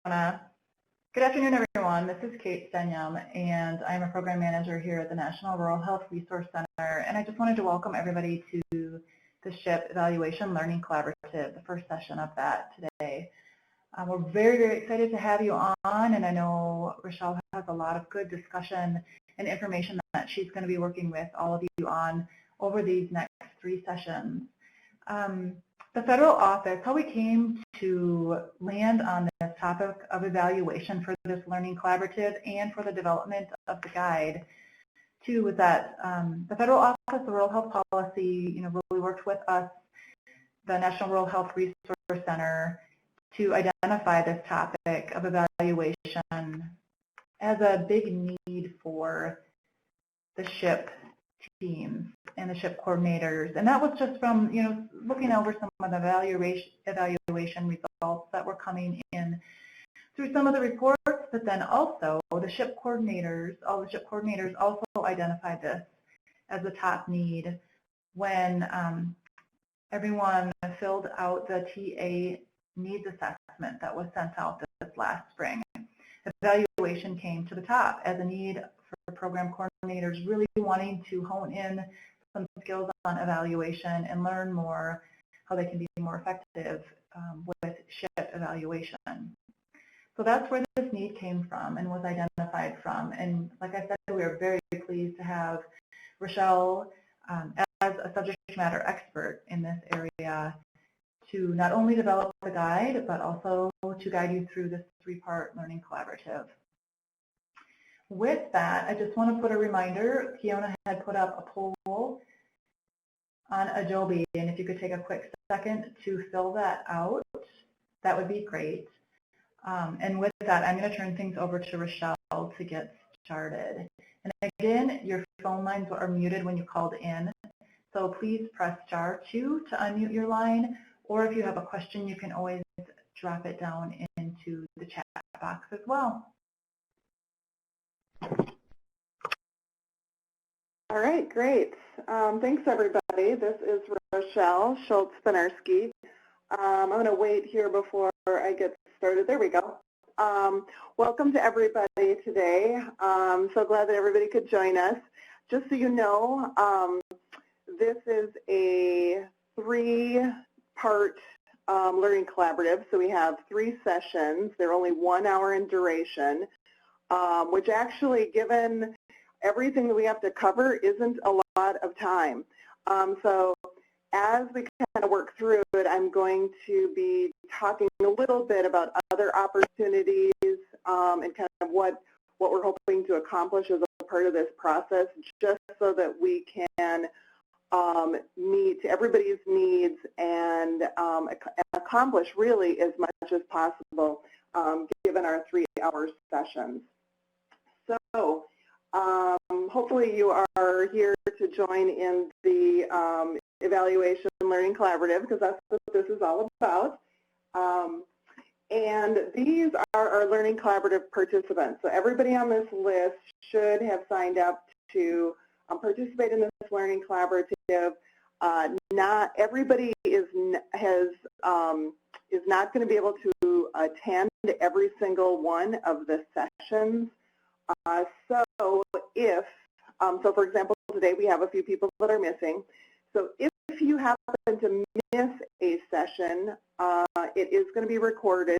Fiona. Good afternoon, everyone. This is Kate Stenyam, and I'm a program manager here at the National Rural Health Resource Center. And I just wanted to welcome everybody to the SHIP Evaluation Learning Collaborative, the first session of that today. We're very, very excited to have you on, and I know Rochelle has a lot of good discussion and information that she's going to be working with all of you on over these next 3 sessions. The federal office, how we came to land on this topic of evaluation for this learning collaborative and for the development of the guide, too, was that the federal office, the Rural Health Policy, really worked with us, the National Rural Health Resource Center, to identify this topic of evaluation as a big need for the SHIP teams and the SHIP coordinators. And that was just from, looking over some of the evaluation results that were coming in through some of the reports, but then also the SHIP coordinators, all the SHIP coordinators also identified this as a top need when everyone filled out the TA needs assessment that was sent out this last spring. Evaluation came to the top as a need for program coordinators really wanting to hone in some skills on evaluation and learn more how they can be more effective with SHIP evaluation. So that's where this need came from and was identified from. And like I said, we are very pleased to have Rochelle as a subject matter expert in this area to not only develop the guide, but also to guide you through this 3-part learning collaborative. With that, I just want to put a reminder, Fiona had put up a poll on Adobe, and if you could take a quick second to fill that out, that would be great. And with that, I'm going to turn things over to Rochelle to get started. And again, your phone lines are muted when you called in, so please press *2 to unmute your line, or if you have a question, you can always drop it down into the chat box as well. All right, great. Thanks, everybody. This is Rochelle Schultz-Spinarski. I'm going to wait here before I get started. There we go. Welcome to everybody today. I'm so glad that everybody could join us. Just so you know, this is a 3-part learning collaborative. So we have 3 sessions. They're only 1 hour in duration, which actually, given everything that we have to cover, isn't a lot of time. So as we kind of work through it, I'm going to be talking a little bit about other opportunities and kind of what we're hoping to accomplish as a part of this process, just so that we can meet everybody's needs and accomplish really as much as possible given our 3-hour sessions. So hopefully you are here to join in the Evaluation Learning Collaborative, because that's what this is all about. And these are our Learning Collaborative participants. So everybody on this list should have signed up to participate in this Learning Collaborative. Not everybody is not going to be able to attend every single one of the sessions. So for example, today we have a few people that are missing. So if you happen to miss a session, it is going to be recorded.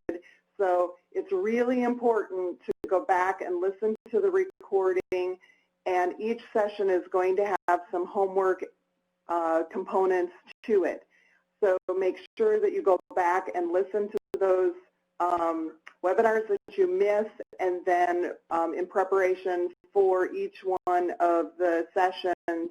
So it's really important to go back and listen to the recording, and each session is going to have some homework components to it. So make sure that you go back and listen to those webinars that you miss, and then in preparation for each one of the sessions,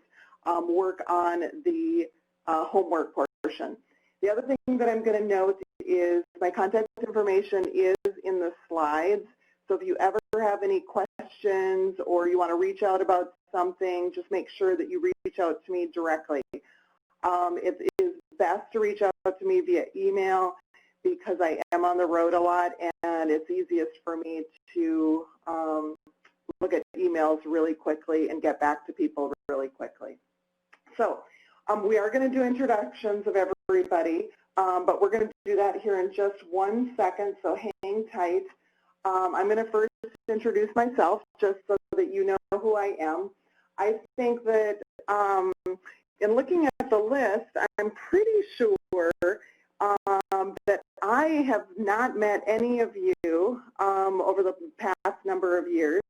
work on the homework portion. The other thing that I'm going to note is my contact information is in the slides. So if you ever have any questions or you want to reach out about something, just make sure that you reach out to me directly. It is best to reach out to me via email, because I am on the road a lot, and it's easiest for me to look at emails really quickly and get back to people really quickly. So we are going to do introductions of everybody. but we're going to do that here in just 1 second, so hang tight. I'm going to first introduce myself just so that you know who I am. I think that in looking at the list, I'm pretty sure that I have not met any of you over the past number of years.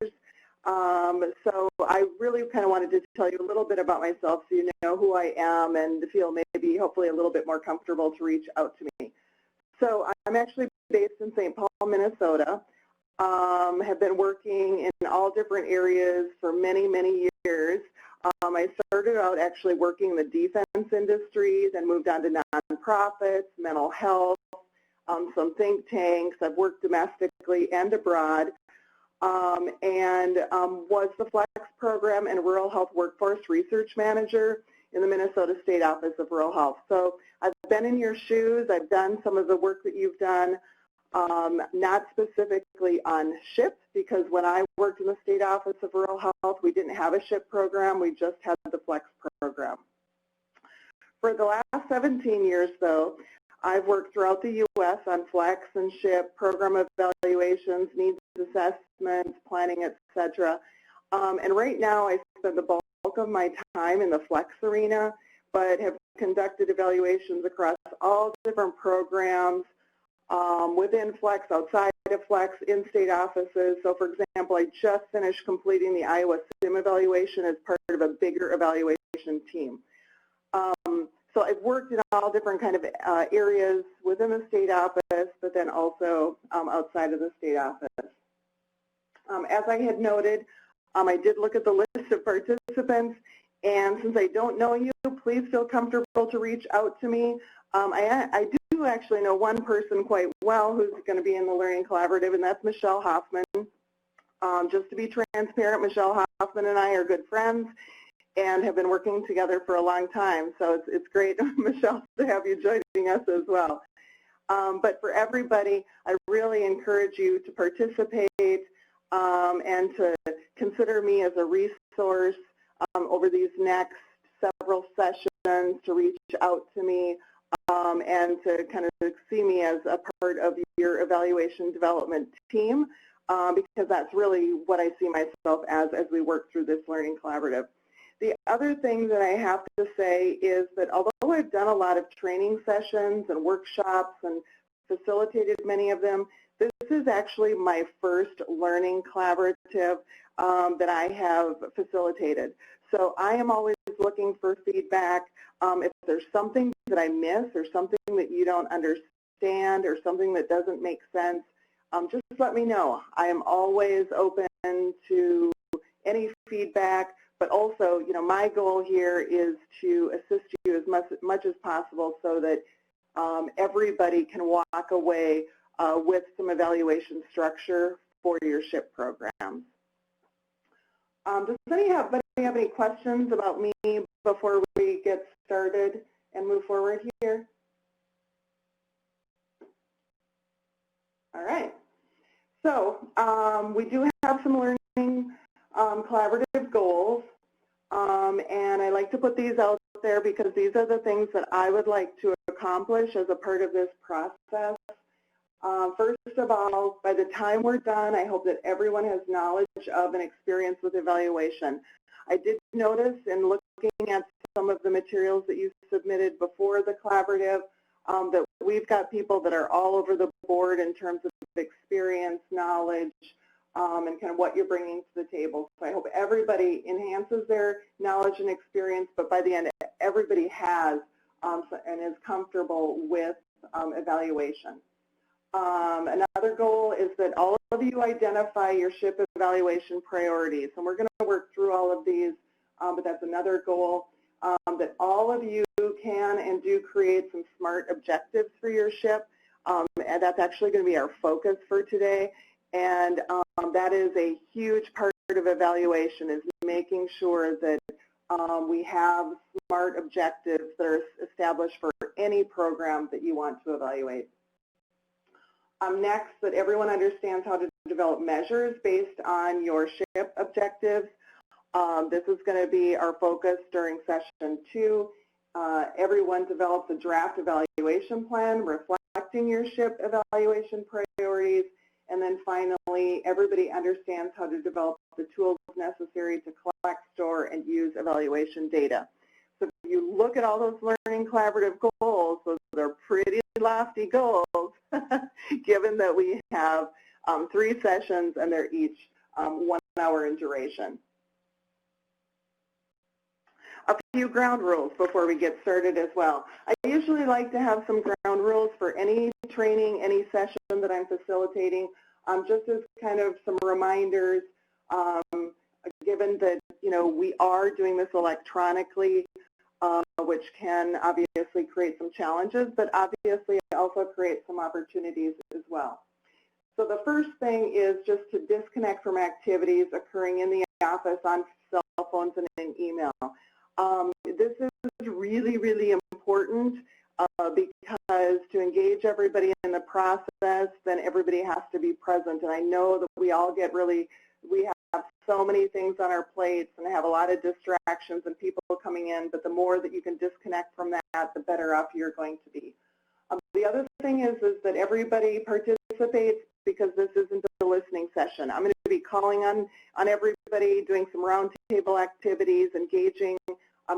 So I really kind of wanted to tell you a little bit about myself so you know who I am and feel maybe hopefully a little bit more comfortable to reach out to me. So I'm actually based in St. Paul, Minnesota. Have been working in all different areas for many, many years. I started out actually working in the defense industry, then moved on to nonprofits, mental health, some think tanks. I've worked domestically and abroad, and was the Flex Program and Rural Health Workforce Research Manager in the Minnesota State Office of Rural Health. So I've been in your shoes. I've done some of the work that you've done. Not specifically on SHIP, because when I worked in the State Office of Rural Health, we didn't have a SHIP program, we just had the Flex program. For the last 17 years, though, I've worked throughout the U.S. on Flex and SHIP, program evaluations, needs assessments, planning, etc. And right now I spend the bulk of my time in the Flex arena, but have conducted evaluations across all different programs, within Flex, outside of Flex, in state offices. So for example, I just finished completing the Iowa SIM evaluation as part of a bigger evaluation team. So I've worked in all different kind of areas within the state office, but then also outside of the state office. As I had noted, I did look at the list of participants, and since I don't know you, please feel comfortable to reach out to me. I do actually know one person quite well who's going to be in the Learning Collaborative, and that's Michelle Hoffman. Just to be transparent, Michelle Hoffman and I are good friends and have been working together for a long time. So it's great, Michelle, to have you joining us as well. But for everybody, I really encourage you to participate and to consider me as a resource over these next several sessions, to reach out to me and to kind of see me as a part of your evaluation development team, because that's really what I see myself as we work through this Learning Collaborative. The other thing that I have to say is that although I've done a lot of training sessions and workshops and facilitated many of them, this is actually my first Learning Collaborative that I have facilitated. So I am always looking for feedback. If there's something that I miss or something that you don't understand or something that doesn't make sense, just let me know. I am always open to any feedback, but also, you know, my goal here is to assist you as much as possible so that everybody can walk away with some evaluation structure for your SHIP program. Does anybody have any questions about me before we get started and move forward here? All right. So we do have some learning collaborative goals, and I like to put these out there because these are the things that I would like to accomplish as a part of this process. First of all, by the time we're done, I hope that everyone has knowledge of and experience with evaluation. I did notice in looking at some of the materials that you submitted before the collaborative that we've got people that are all over the board in terms of experience, knowledge, and kind of what you're bringing to the table. So I hope everybody enhances their knowledge and experience, but by the end, everybody has and is comfortable with evaluation. Another goal is that all of you identify your SHIP evaluation priorities, and we're going to work through all of these, but that's another goal, that all of you can and do create some SMART objectives for your SHIP, and that's actually going to be our focus for today, and that is a huge part of evaluation, is making sure that we have SMART objectives that are established for any program that you want to evaluate. Next, that everyone understands how to develop measures based on your SHIP objectives. This is going to be our focus during session 2, Everyone develops a draft evaluation plan reflecting your SHIP evaluation priorities. And then finally, everybody understands how to develop the tools necessary to collect, store, and use evaluation data. So if you look at all those learning collaborative goals, those are pretty lofty goals, given that we have 3 sessions and they're each 1 hour in duration. A few ground rules before we get started as well. I usually like to have some ground rules for any training, any session that I'm facilitating, just as kind of some reminders, given that, you know, we are doing this electronically, which can obviously create some challenges, but obviously also create some opportunities as well. So the first thing is just to disconnect from activities occurring in the office on cell phones and in email. This is really, really important because to engage everybody in the process, then everybody has to be present. And I know that we all get we have so many things on our plates and have a lot of distractions and people coming in, but the more that you can disconnect from that, the better off you're going to be. The other thing is that everybody participates because this isn't a listening session. I'm going to be calling on everybody, doing some roundtable activities, engaging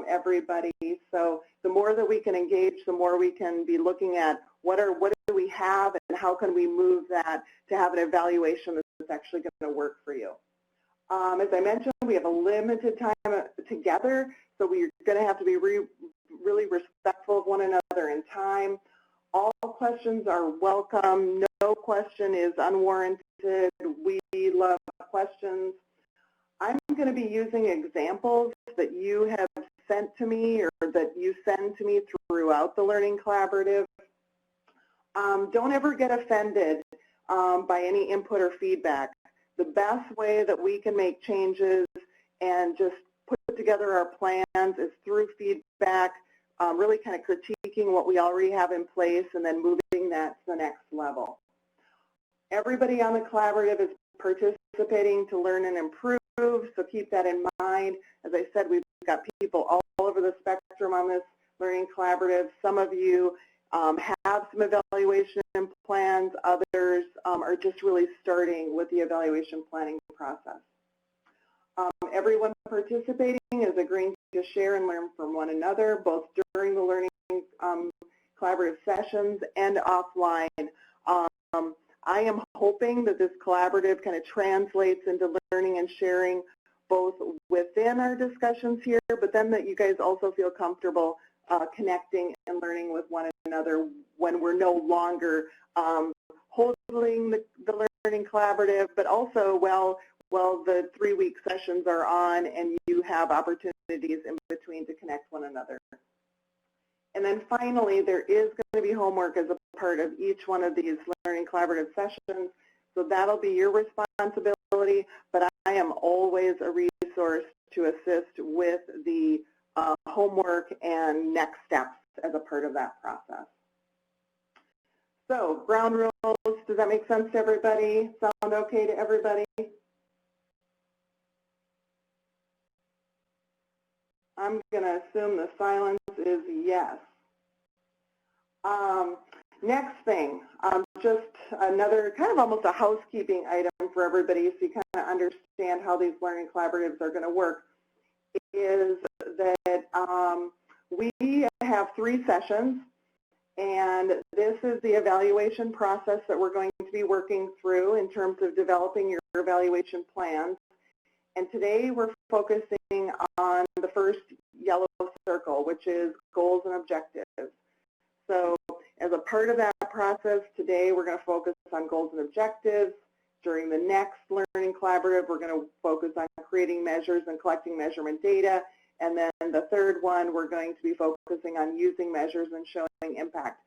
everybody. So the more that we can engage, the more we can be looking at what do we have and how can we move that to have an evaluation that's actually going to work for you. As I mentioned, we have a limited time together, so we're going to have to be really respectful of one another in time. All questions are welcome. No question is unwarranted. We love questions. I'm going to be using examples that you have sent to me or that you send to me throughout the Learning Collaborative. Don't ever get offended by any input or feedback. The best way that we can make changes and just put together our plans is through feedback, really kind of critiquing what we already have in place and then moving that to the next level. Everybody on the collaborative is participating to learn and improve, so keep that in mind. As I said, we've got people all over the spectrum on this Learning Collaborative. Some of you have some evaluation plans, others are just really starting with the evaluation planning process. Everyone participating is agreeing to share and learn from one another, both during the Learning Collaborative sessions and offline. I am hoping that this collaborative kind of translates into learning and sharing both within our discussions here, but then that you guys also feel comfortable connecting and learning with one another when we're no longer holding the Learning Collaborative, but also while the 3-week sessions are on and you have opportunities in between to connect one another. And then finally, there is going to be homework as a part of each one of these Learning Collaborative sessions, so that'll be your responsibility, but I am always a resource to assist with the homework and next steps as a part of that process. So, ground rules, does that make sense to everybody? Sound okay to everybody? I'm going to assume the silence is yes. Next thing, just another kind of almost a housekeeping item for everybody so you kind of understand how these learning collaboratives are going to work, is that we have 3 sessions, and this is the evaluation process that we're going to be working through in terms of developing your evaluation plans. And today we're focusing on the first yellow circle, which is goals and objectives. So as a part of that process, today we're going to focus on goals and objectives. During the next Learning Collaborative, we're going to focus on creating measures and collecting measurement data. And then the third one, we're going to be focusing on using measures and showing impact.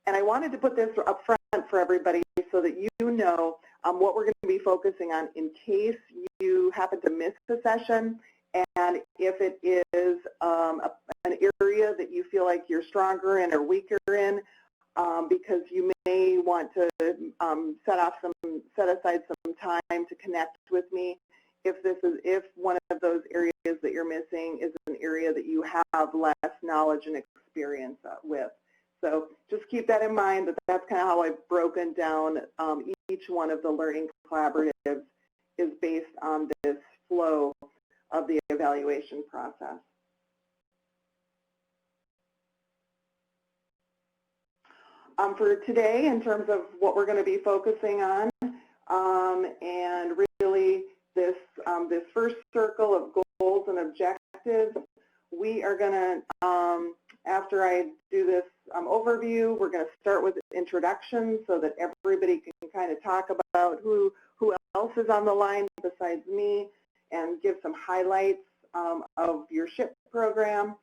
And I wanted to put this up front for everybody so that you know what we're going to be focusing on in case you happen to miss the session, and if it is an area that you feel like you're stronger in or weaker in, because you may want to set aside some time to connect with me if one of those areas that you're missing is an area that you have less knowledge and experience with. So just keep that in mind, that that's kind of how I've broken down each one of the learning collaboratives is based on this flow of the evaluation process. For today, in terms of what we're going to be focusing on, and really this first circle of goals and objectives, we are going to, after I do this overview, we're going to start with introductions so that everybody can kind of talk about who else is on the line besides me and give some highlights of your SHIP program.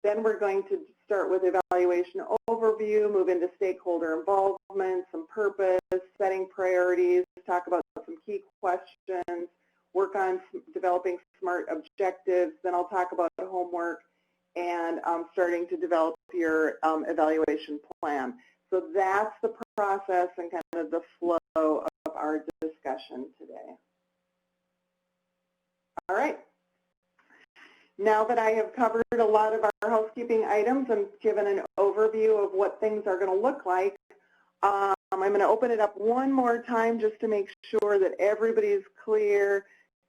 Then we're going to start with evaluation overview, move into stakeholder involvement, some purpose, setting priorities, talk about some key questions, work on developing SMART objectives. Then I'll talk about homework and starting to develop your evaluation plan. So that's the process and kind of the flow of our discussion today. All right. Now that I have covered a lot of our housekeeping items and given an overview of what things are going to look like, I'm going to open it up one more time just to make sure that everybody's clear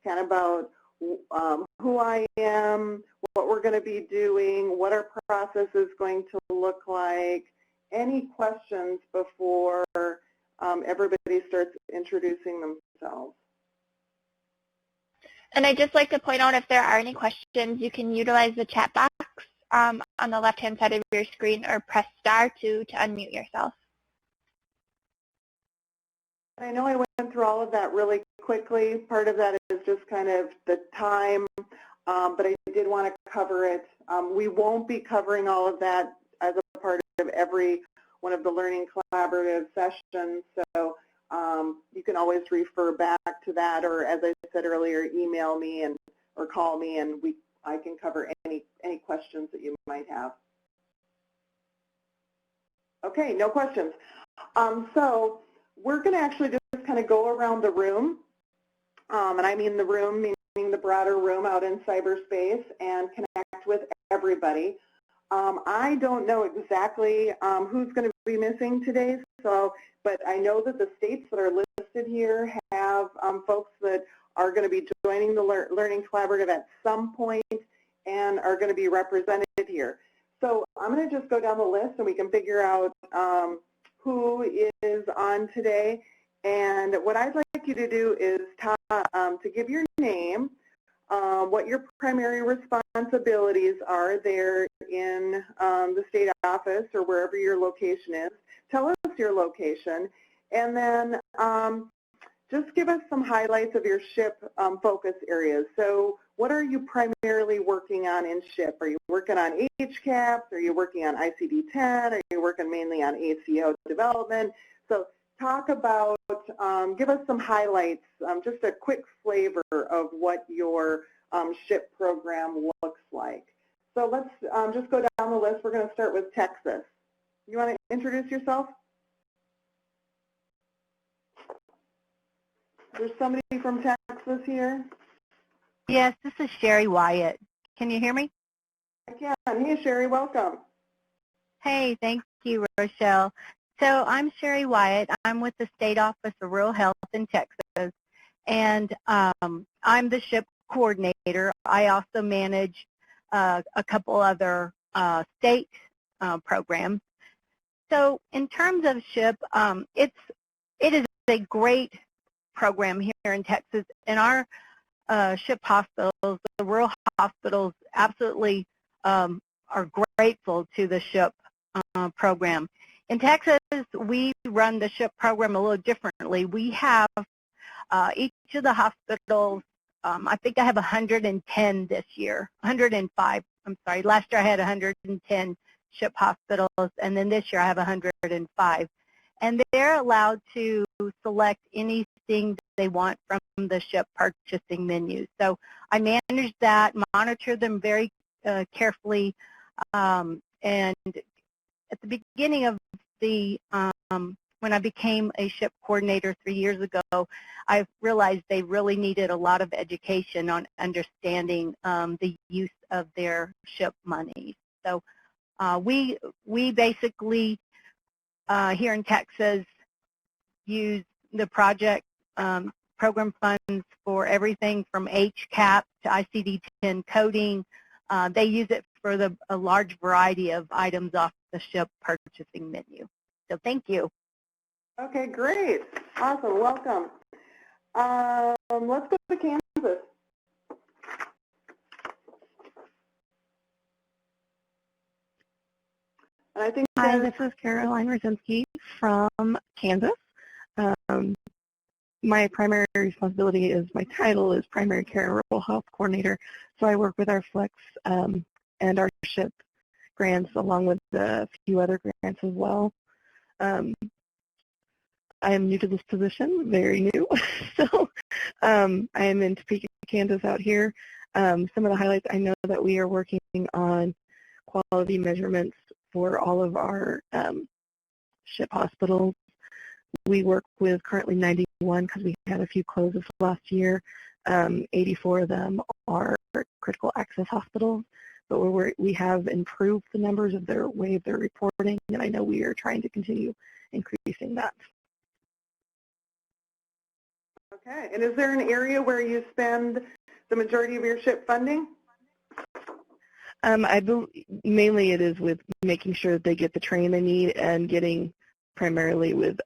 kind of about who I am, what we're going to be doing, what our process is going to look like. Any questions before everybody starts introducing themselves? And I'd just like to point out, if there are any questions, you can utilize the chat box on the left-hand side of your screen, or press star to unmute yourself. I know I went through all of that really quickly. Part of that is just kind of the time, but I did want to cover it. We won't be covering all of that as a part of every one of the learning collaborative sessions, so you can always refer back to that, or as I said earlier, email me or call me, and I can cover any questions that you might have. Okay, no questions. So we're going to actually just kind of go around the room, and I mean the room, meaning the broader room out in cyberspace, and connect with everybody. I don't know exactly who's going to be missing today, but I know that the states that are listed here have folks that are going to be joining the Learning Collaborative at some point and are going to be represented here. So I'm going to just go down the list and we can figure out who is on today. And what I'd like you to do is to give your name, what your primary responsibilities are there in the state office or wherever your location is. Tell us your location, and then just give us some highlights of your SHIP focus areas. So what are you primarily working on in SHIP? Are you working on HCAPS? Are you working on ICD-10? Are you working mainly on ACO development? So talk about, give us some highlights, just a quick flavor of what your SHIP program looks like. So let's just go down the list. We're going to start with Texas. You want to introduce yourself? There's somebody from Texas here? Yes, this is Sherry Wyatt. Can you hear me? I can. Hey, Sherry, welcome. Hey, thank you, Rochelle. So I'm Sherry Wyatt. I'm with the State Office of Rural Health in Texas, and I'm the SHIP coordinator. I also manage a couple other state programs. So in terms of SHIP, it is a great program here in Texas, and our SHIP hospitals, the rural hospitals, absolutely are grateful to the SHIP program. In Texas, we run the SHIP program a little differently. We have each of the hospitals, I think I have 110 this year, 105, I'm sorry. Last year I had 110 SHIP hospitals, and then this year I have 105. And they're allowed to select anything they want from the SHIP purchasing menu. So I manage that, monitor them very carefully, and at the beginning of the when I became a SHIP coordinator 3 years ago, I realized they really needed a lot of education on understanding the use of their SHIP money. So we basically here in Texas use the project program funds for everything from HCAP to ICD-10 coding. They use it for a large variety of items off the SHIP purchasing menu. So thank you. Okay, great. Awesome. Welcome. Let's go to Kansas. And I think Hi, this is Caroline Rosinski from Kansas. My primary responsibility is, my title is Primary Care and Rural Health Coordinator, so I work with our FLEX and our SHIP grants along with a few other grants as well. I am new to this position, very new, so I am in Topeka, Kansas out here. Some of the highlights, I know that we are working on quality measurements for all of our SHIP hospitals. We work with currently 91 because we had a few closes last year. 84 of them are critical access hospitals, but we have improved the numbers of their way of their reporting, and I know we are trying to continue increasing that. Okay, and is there an area where you spend the majority of your SHIP funding? Mainly it is with making sure that they get the training they need and getting primarily with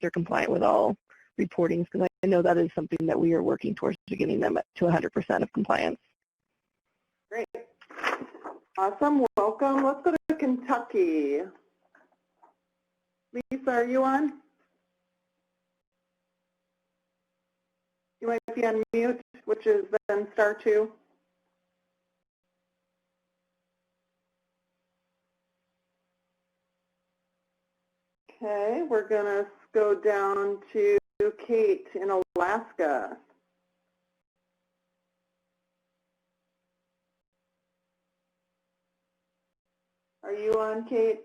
they're compliant with all reportings, because I know that is something that we are working towards, getting them to 100% of compliance. Great. Awesome. Welcome. Let's go to Kentucky. Lisa, are you on? You might be on mute, which is then *2. Okay, we're going to go down to Kate in Alaska. Are you on, Kate?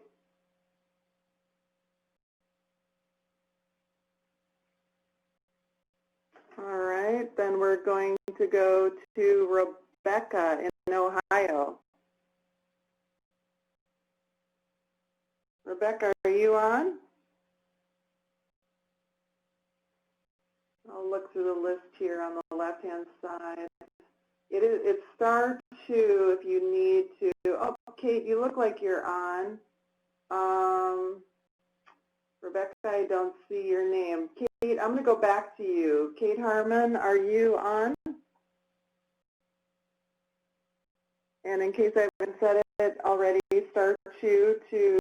All right, then we're going to go to Rebecca in Ohio. Rebecca, are you on? I'll look through the list here on the left-hand side. It's *2 if you need to. Oh, Kate, you look like you're on. Rebecca, I don't see your name. Kate, I'm going to go back to you. Kate Harmon, are you on? And in case I haven't said it already, *2 to...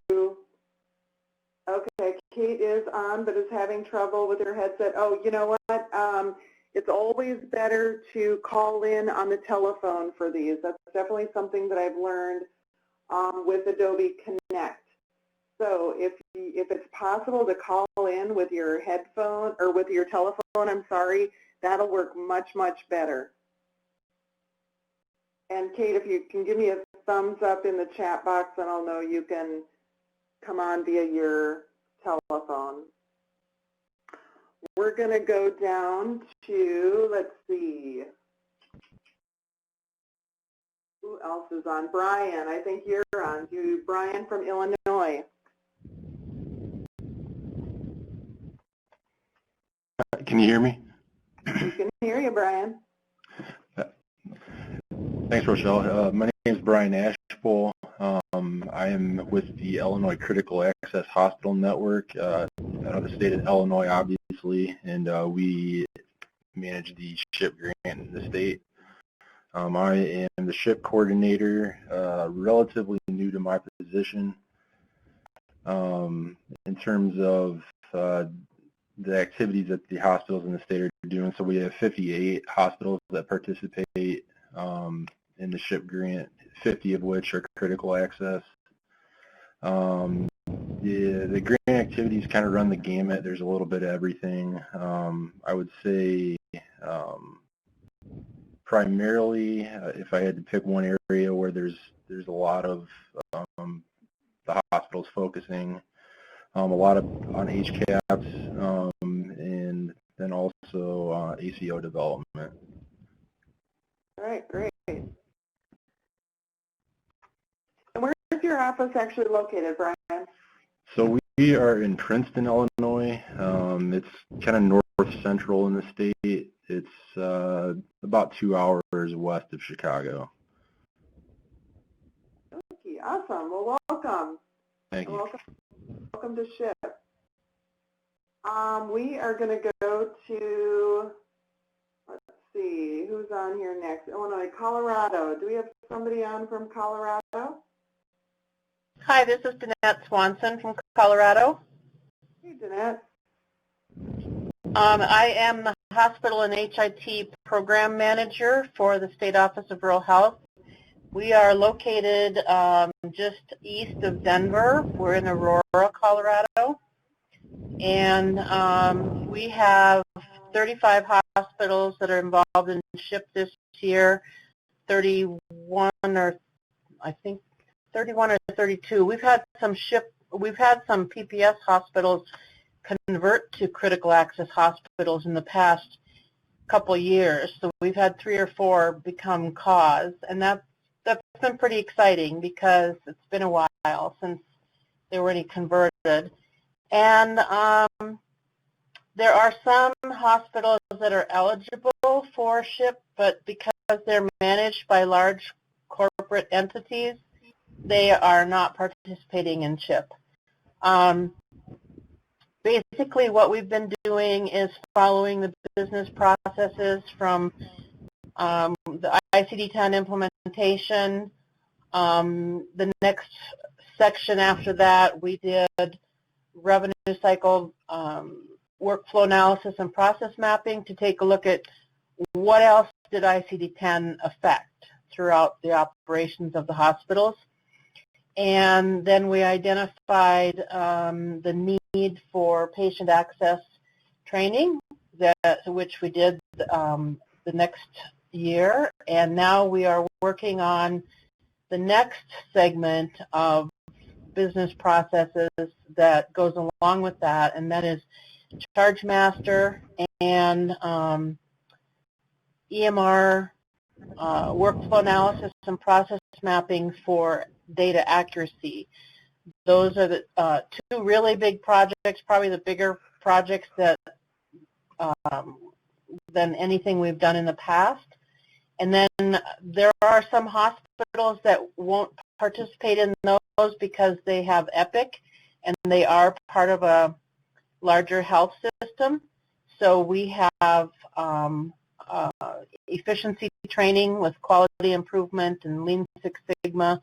Okay, Kate is on but is having trouble with her headset. Oh, you know what? It's always better to call in on the telephone for these. That's definitely something that I've learned with Adobe Connect. So if it's possible to call in with your headphone or with your telephone, I'm sorry, that'll work much, much better. And Kate, if you can give me a thumbs up in the chat box, then I'll know you can come on via your telephone. We're going to go down to, let's see, who else is on? Brian, I think you're on. Brian from Illinois. Can you hear me? We can hear you, Brian. Thanks, Rochelle. My name is Brian Ashpool. I am with the Illinois Critical Access Hospital Network out of the state of Illinois, obviously, and we manage the SHIP grant in the state. I am the SHIP coordinator, relatively new to my position. In terms of the activities that the hospitals in the state are doing, so we have 58 hospitals that participate in the SHIP grant, 50 of which are critical access. The grant activities kind of run the gamut. There's a little bit of everything. I would say primarily, if I had to pick one area where there's a lot of the hospitals focusing, a lot on HCAPS, and then also ACO development. All right, great. And where is your office actually located, Brian? So we are in Princeton, Illinois. It's kind of north central in the state. It's about 2 hours west of Chicago. Okay, awesome. Well, welcome. Thank you. Welcome to SHIP. We are going to go to, let's see, who's on here next? Illinois, Colorado. Do we have somebody on from Colorado? Hi, this is Danette Swanson from Colorado. Hey, Danette. I am the hospital and HIT program manager for the State Office of Rural Health. We are located just east of Denver. We're in Aurora, Colorado. And we have 35 hospitals that are involved in SHIP this year, 31 or 32. We've had some PPS hospitals convert to critical access hospitals in the past couple years. So we've had 3 or 4 become CAUS, and that's been pretty exciting because it's been a while since they were any converted. And there are some hospitals that are eligible for SHIP, but because they're managed by large corporate entities, they are not participating in SHIP. Basically, what we've been doing is following the business processes from the ICD-10 implementation. The next section after that, we did revenue cycle workflow analysis and process mapping to take a look at what else did ICD-10 affect throughout the operations of the hospitals. And then we identified the need for patient access training, which we did the next year. And now we are working on the next segment of business processes that goes along with that, and that is charge master and EMR workflow analysis and process mapping for data accuracy. Those are the 2 really big projects, probably the bigger projects that than anything we've done in the past. And then there are some hospitals that won't participate in those because they have Epic and they are part of a larger health system. So we have efficiency training with quality improvement and Lean Six Sigma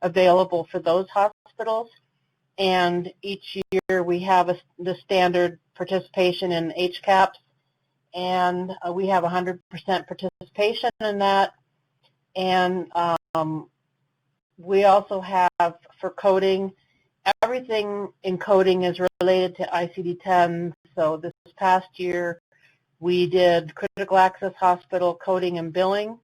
available for those hospitals. And each year we have the standard participation in HCAPS, and we have 100% participation in that. And we also have, for coding, everything in coding is related to ICD-10. So this past year we did critical access hospital coding and billing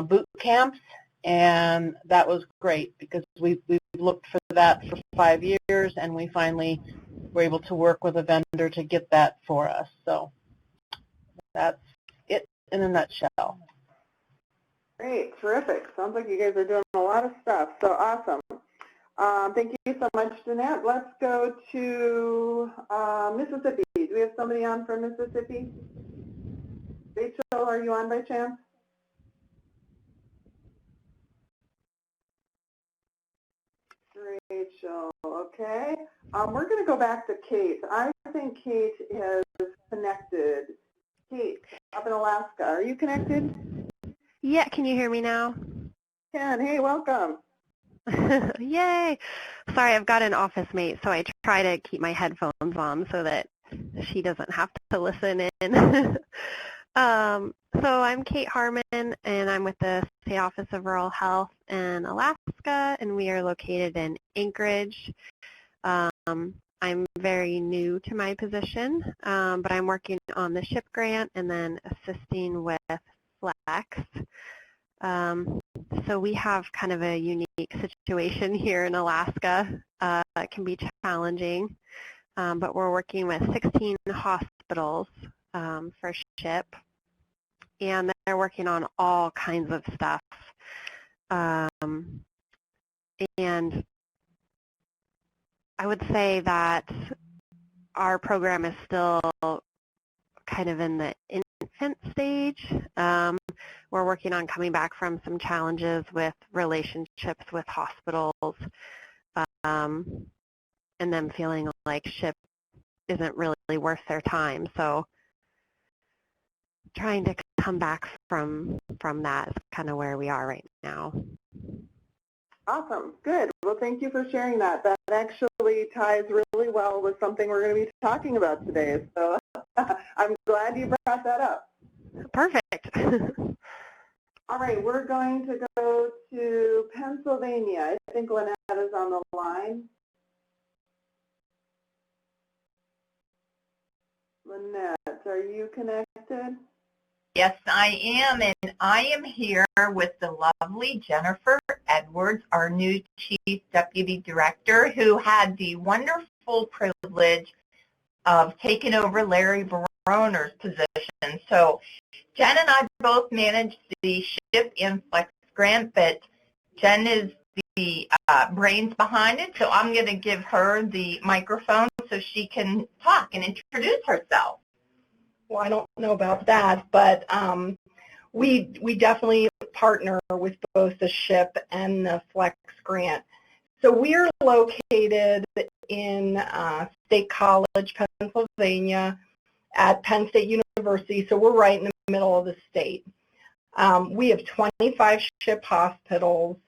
boot camps, and that was great because we looked for that for 5 years, and we finally were able to work with a vendor to get that for us. So that's it in a nutshell. Great, terrific. Sounds like you guys are doing a lot of stuff, so awesome. Thank you so much, Danette. Let's go to Mississippi. Do we have somebody on from Mississippi? Rachel, are you on by chance? Rachel, okay. We're going to go back to Kate. I think Kate has connected. Kate, up in Alaska, are you connected? Yeah, can you hear me now? Can. Hey, welcome. Yay! Sorry, I've got an office mate, so I try to keep my headphones on so that she doesn't have to listen in. So I'm Kate Harmon, and I'm with the State Office of Rural Health in Alaska, and we are located in Anchorage. I'm very new to my position, but I'm working on the SHIP grant and then assisting with Flex. So we have kind of a unique situation here in Alaska. It can be challenging, but we're working with 16 hospitals for SHIP, and they're working on all kinds of stuff. And I would say that our program is still kind of in the infant stage. We're working on coming back from some challenges with relationships with hospitals, and them feeling like SHIP isn't really worth their time. So trying to come back from that is kind of where we are right now. Awesome. Good. Well, thank you for sharing that. That actually ties really well with something we're going to be talking about today. So I'm glad you brought that up. Perfect. All right, we're going to go to Pennsylvania. I think Lynette is on the line. Lynette, are you connected? Yes, I am, and I am here with the lovely Jennifer Edwards, our new Chief Deputy Director, who had the wonderful privilege of taking over Larry Baroner's position. So Jen and I both manage the SHIP Inflex grant, but Jen is the brains behind it, so I'm going to give her the microphone so she can talk and introduce herself. Well, I don't know about that, but we definitely partner with both the SHIP and the Flex grant. So we are located in State College, Pennsylvania, at Penn State University, so we're right in the middle of the state. We have 25 SHIP hospitals,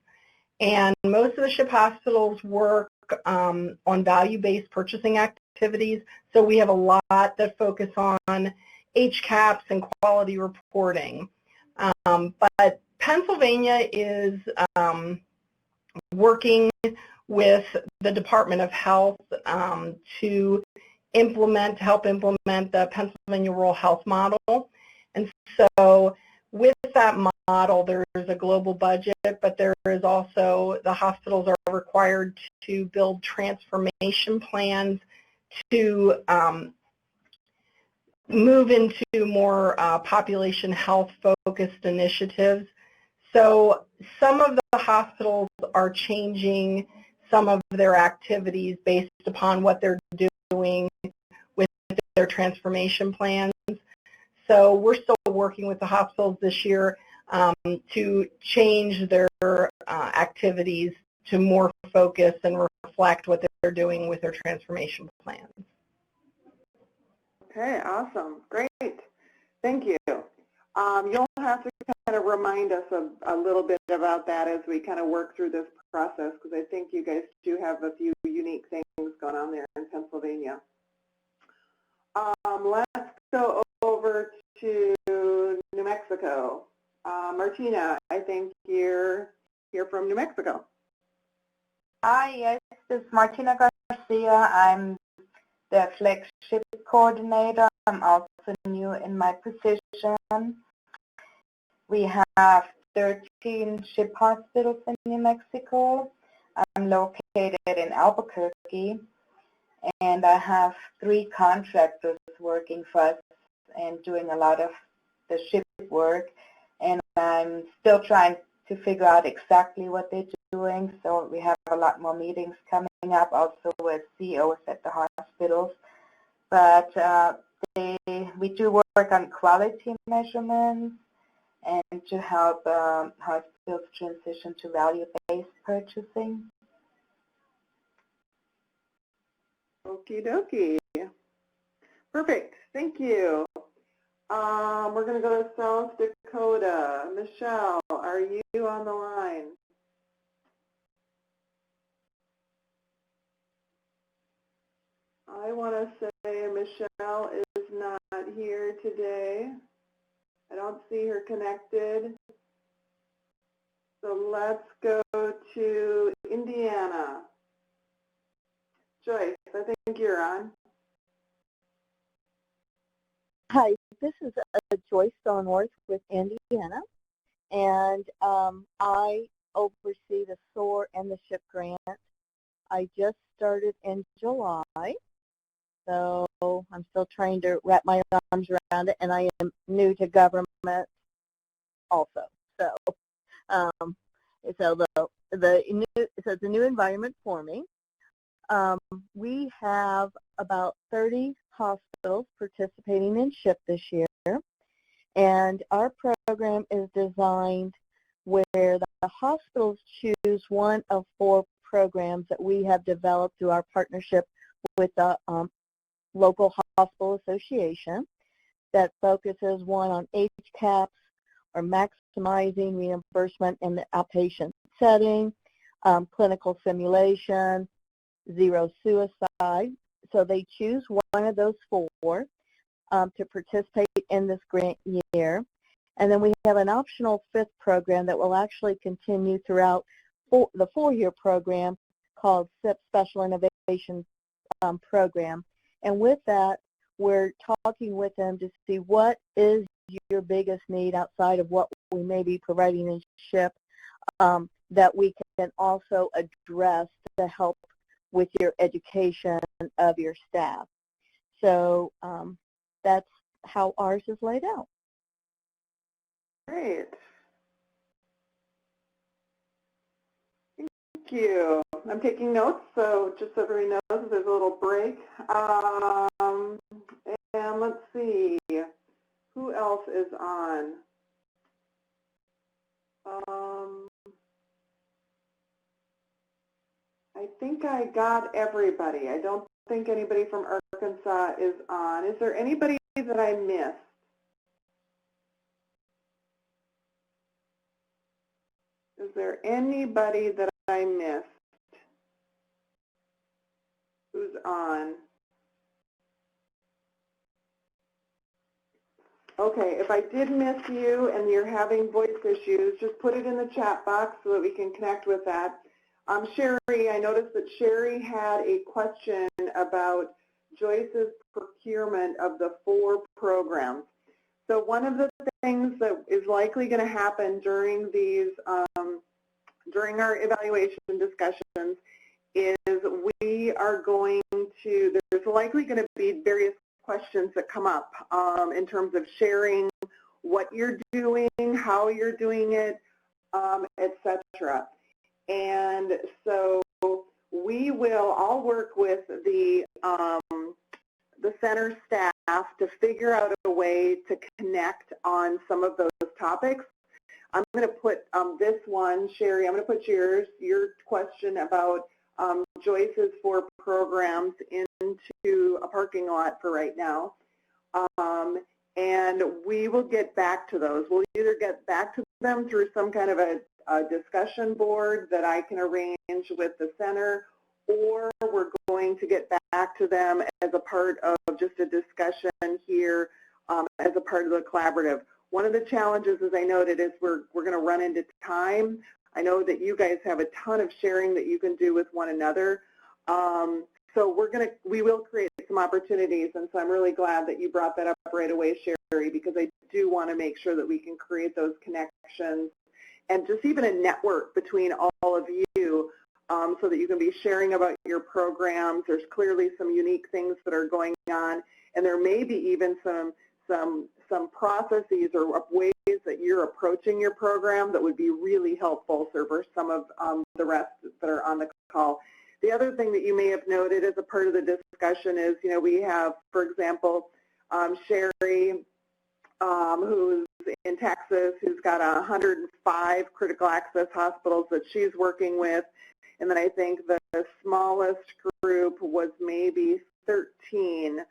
and most of the SHIP hospitals work on value-based purchasing activities, so we have a lot that focus on HCAPs and quality reporting. But Pennsylvania is working with the Department of Health to help implement the Pennsylvania Rural Health Model. And so with that model, there's a global budget, but there is also, the hospitals are required to build transformation plans to move into more population health focused initiatives. So some of the hospitals are changing some of their activities based upon what they're doing with their transformation plans. So we're still working with the hospitals this year to change their activities to more focus and reflect what they're doing with their transformation plans. Okay, awesome. Great. Thank you. You'll have to kind of remind us a little bit about that as we kind of work through this process, because I think you guys do have a few unique things going on there in Pennsylvania. Let's go over to New Mexico. Martina, I think you're from New Mexico. Hi, yes, this is Martina Garcia. I'm the flagship coordinator. I'm also new in my position. We have 13 SHIP hospitals in New Mexico. I'm located in Albuquerque, and I have 3 contractors working for us and doing a lot of the SHIP work, and I'm still trying to figure out exactly what they're doing, so we have a lot more meetings coming up, also with CEOs at the hospitals. But we do work on quality measurements and to help hospitals transition to value-based purchasing. Okie dokie. Perfect. Thank you. We're going to go to South Dakota. Michelle, are you on the line? I want to say Michelle is not here today. I don't see her connected. So let's go to Indiana. Joyce, I think you're on. Hi, this is Joyce Thornworth with Indiana, and I oversee the SOAR and the SHIP grant. I just started in July, so I'm still trying to wrap my arms around it, and I am new to government also. So, so it's a new environment for me. We have about 30 hospitals participating in SHIP this year, and our program is designed where the hospitals choose one of 4 programs that we have developed through our partnership with the local hospital association that focuses one on age caps or maximizing reimbursement in the outpatient setting, clinical simulation, zero suicide. So they choose one of those 4 to participate in this grant year. And then we have an optional 5th program that will actually continue throughout the 4-year program called SIP Special Innovation Program. And with that, we're talking with them to see what is your biggest need outside of what we may be providing in SHIP that we can also address to help with your education of your staff. So that's how ours is laid out. Great. Thank you. I'm taking notes, so just so everybody knows, there's a little break. And let's see, who else is on? I think I got everybody. I don't think anybody from Arkansas is on. Is there anybody that I missed? Is there anybody that I missed who's on? Okay, if I did miss you and you're having voice issues, just put it in the chat box so that we can connect with that. Sherry, I noticed that Sherry had a question about Joyce's procurement of the 4 programs. So one of the things that is likely going to happen during these, during our evaluation discussions is we are going to, there's likely going to be various questions that come up in terms of sharing what you're doing, how you're doing it, etc. And so we will all work with the center staff to figure out a way to connect on some of those topics. I'm going to put this one, Sherry, I'm going to put your question about Joyce's 4 programs into a parking lot for right now. And we will get back to those. We'll either get back to them through some kind of a discussion board that I can arrange with the center, or we're going to get back to them as a part of just a discussion here as a part of the collaborative. One of the challenges, as I noted, is we're going to run into time. I know that you guys have a ton of sharing that you can do with one another. So we will create some opportunities, and so I'm really glad that you brought that up right away, Sherry, because I do want to make sure that we can create those connections and just even a network between all of you so that you can be sharing about your programs. There's clearly some unique things that are going on, and there may be even some processes or ways that you're approaching your program that would be really helpful for some of the rest that are on the call. The other thing that you may have noted as a part of the discussion is, we have, for example, Sherry, who's in Texas, who's got 105 critical access hospitals that she's working with. And then I think the smallest group was maybe 13,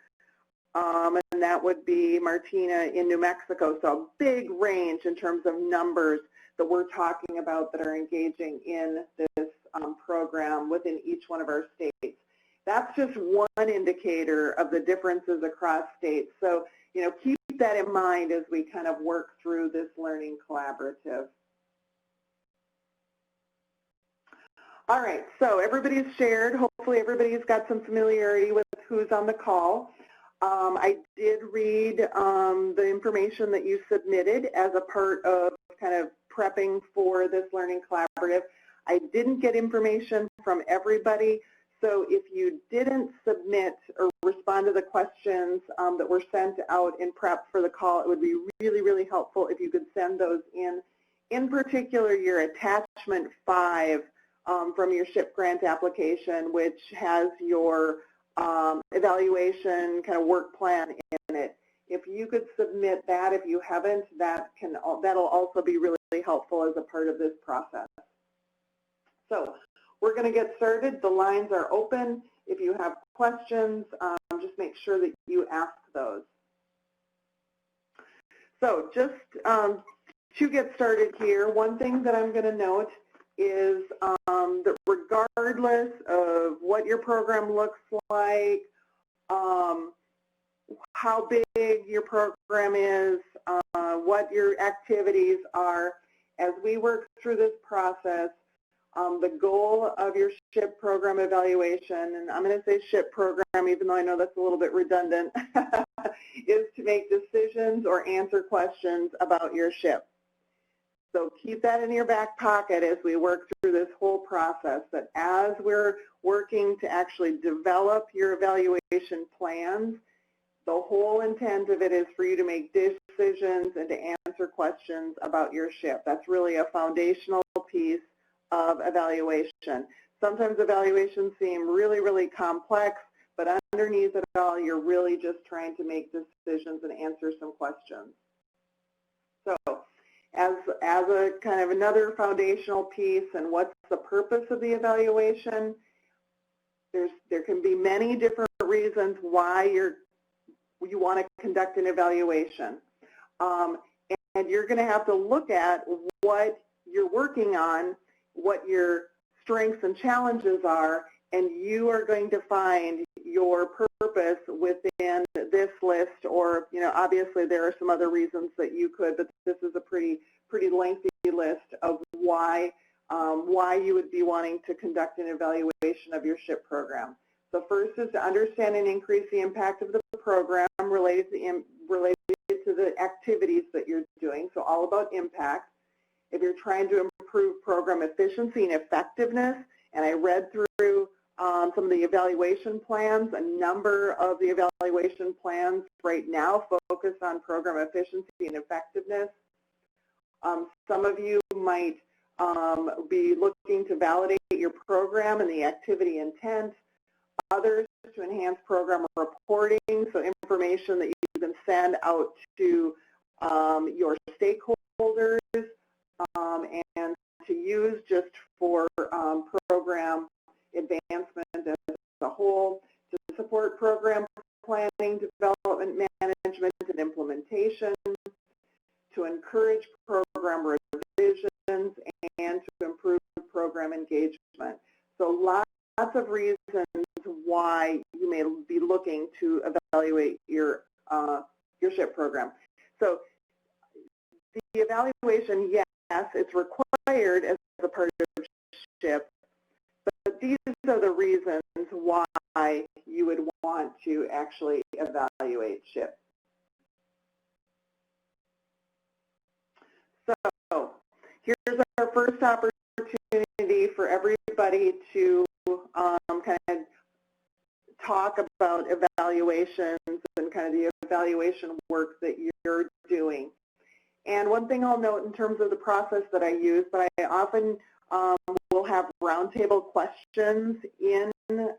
and that would be Martina in New Mexico. So a big range in terms of numbers that we're talking about that are engaging in this program within each one of our states. That's just one indicator of the differences across states. So, keep that in mind as we kind of work through this learning collaborative. All right, so everybody's shared. Hopefully everybody's got some familiarity with who's on the call. I did read the information that you submitted as a part of kind of prepping for this learning collaborative. I didn't get information from everybody, so if you didn't submit or respond to the questions that were sent out in prep for the call, it would be really, really helpful if you could send those in. In particular, your attachment 5 from your SHIP grant application, which has your evaluation kind of work plan in it. If you could submit that, if you haven't, that'll also be really, really helpful as a part of this process. So we're going to get started. The lines are open. If you have questions, just make sure that you ask those. So just to get started here, one thing that I'm going to note is that regardless of what your program looks like, how big your program is, what your activities are, as we work through this process, the goal of your SHIP program evaluation, and I'm going to say SHIP program even though I know that's a little bit redundant, is to make decisions or answer questions about your SHIP. So keep that in your back pocket as we work through this whole process, that as we're working to actually develop your evaluation plans, the whole intent of it is for you to make decisions and to answer questions about your SHIP. That's really a foundational piece of evaluation. Sometimes evaluations seem really, really complex, but underneath it all, you're really just trying to make decisions and answer some questions. So as a kind of another foundational piece, and what's the purpose of the evaluation, there can be many different reasons why you want to conduct an evaluation. And you're going to have to look at what you're working on, what your strengths and challenges are, and you are going to find your purpose within this list, or, you know, obviously there are some other reasons that you could, but this is a pretty lengthy list of why you would be wanting to conduct an evaluation of your SHIP program. So first is to understand and increase the impact of the program related to the activities that you're doing, so all about impact. If you're trying to improve program efficiency and effectiveness, and I read through some of the evaluation plans, a number of the evaluation plans right now focus on program efficiency and effectiveness. Some of you might be looking to validate your program and the activity intent. Others to enhance program reporting, so information that you can send out to your stakeholders and to use just for program advancement as a whole, to support program planning, development, management, and implementation, to encourage program revisions, and to improve program engagement. So lots of reasons why you may be looking to evaluate your SHIP program. So the evaluation, yes, it's required as a part of SHIP, but these are the reasons why you would want to actually evaluate SHIP. So here's our first opportunity for everybody to kind of talk about evaluations and kind of the evaluation work that you're doing. And one thing I'll note in terms of the process that I use, but I often will have roundtable questions in the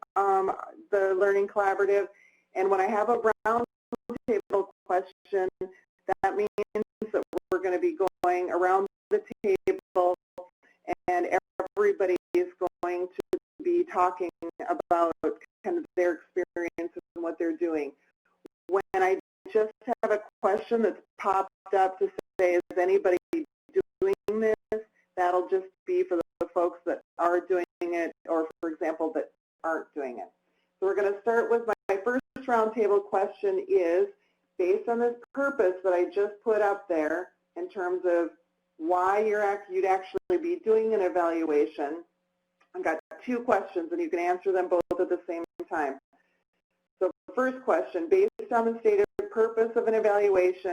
Learning Collaborative. And when I have a roundtable question, that means that we're going to be going around the table and everybody is going to be talking about kind of their experience and what they're doing. When I just have a question that's popped up to say, is anybody doing this, that'll just be for the folks that are doing it, or for example, that aren't doing it. So we're going to start with my first roundtable question is, based on this purpose that I just put up there in terms of why you'd actually be doing an evaluation, I've got two questions and you can answer them both at the same time. So the first question, based on the stated purpose of an evaluation,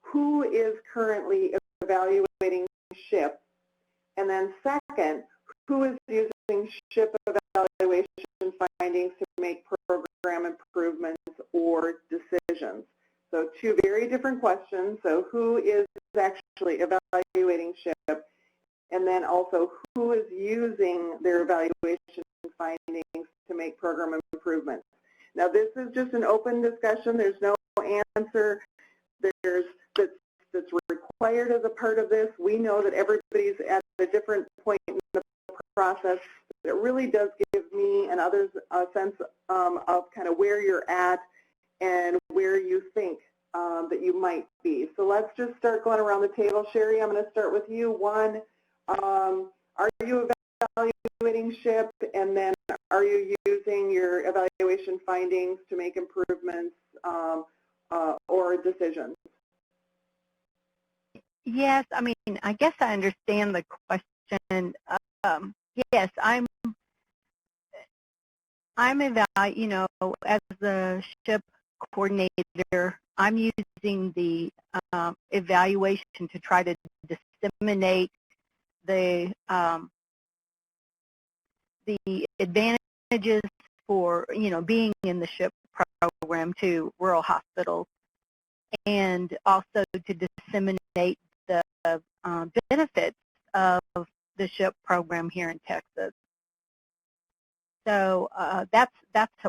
who is currently evaluating SHIP? And then second, who is using SHIP evaluation findings to make program improvements or decisions? So two very different questions. So who is actually evaluating SHIP? And then also who is using their evaluation findings to make program improvements? Now this is just an open discussion. There's no answer that's required as a part of this. We know that everybody's at a different point in the process. It really does give me and others a sense of kind of where you're at and where you think that you might be. So let's just start going around the table. Sherry, I'm going to start with you. One, are you evaluating SHIP? And then are you using your evaluation findings to make improvements or decisions? Yes, I mean, I guess I understand the question. Yes, I'm as the SHIP coordinator, I'm using the evaluation to try to disseminate the advantages for, being in the SHIP program to rural hospitals, and also to disseminate the benefits of the SHIP program here in Texas. So that's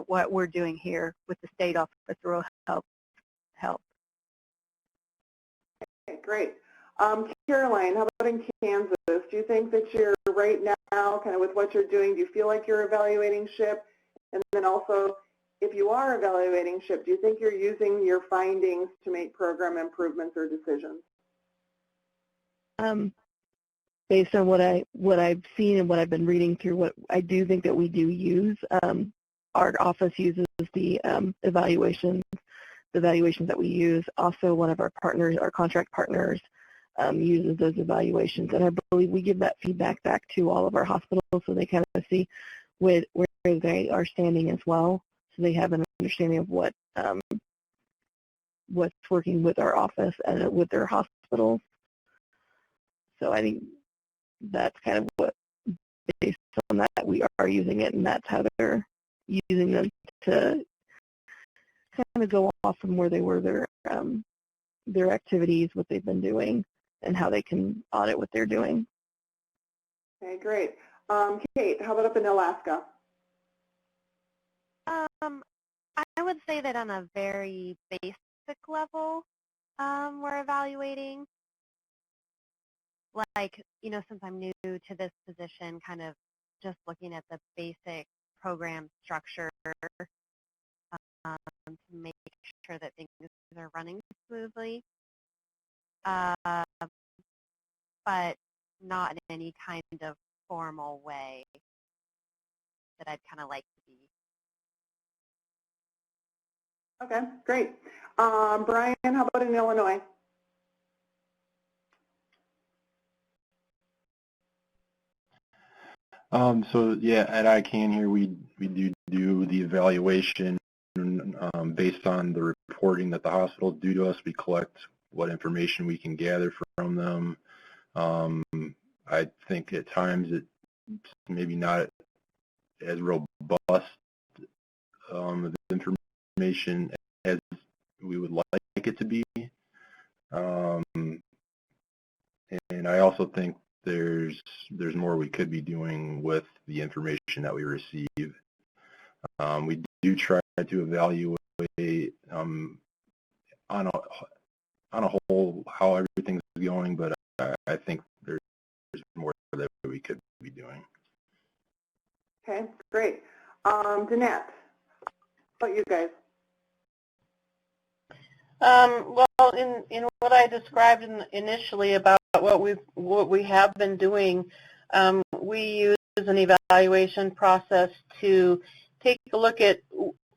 what we're doing here with the State Office of Rural Health. Okay, great. Caroline, how about in Kansas? Do you think that you're right now, kind of with what you're doing, do you feel like you're evaluating SHIP? And then also, if you are evaluating SHIP, do you think you're using your findings to make program improvements or decisions? Based on what I've seen and what I've been reading through, what I do think that we do use, our office uses the evaluations that we use. Also, one of our partners, our contract partners, uses those evaluations, and I believe we give that feedback back to all of our hospitals so they kind of see where they are standing as well, so they have an understanding of what's working with our office and with their hospitals. So I think that's kind of what, based on that, we are using it, and that's how they're using them to kind of go off from where they were, their activities, what they've been doing, and how they can audit what they're doing. Okay, great. Kate, how about up in Alaska? I would say that on a very basic level, we're evaluating. Like, since I'm new to this position, kind of just looking at the basic program structure to make sure that things are running smoothly, but not in any kind of formal way that I'd kind of like to be. Okay, great. Brian, how about in Illinois? So yeah, at ICANN here, we do the evaluation based on the reporting that the hospitals do to us. We collect what information we can gather from them. I think at times it's maybe not as robust of information as we would like it to be. And I also think there's more we could be doing with the information that we receive. We do try to evaluate on a whole how everything's going, but I think there's more that we could be doing. Okay, great. Danette, how about you guys? Well, in what I described initially about what we have been doing, we use an evaluation process to take a look at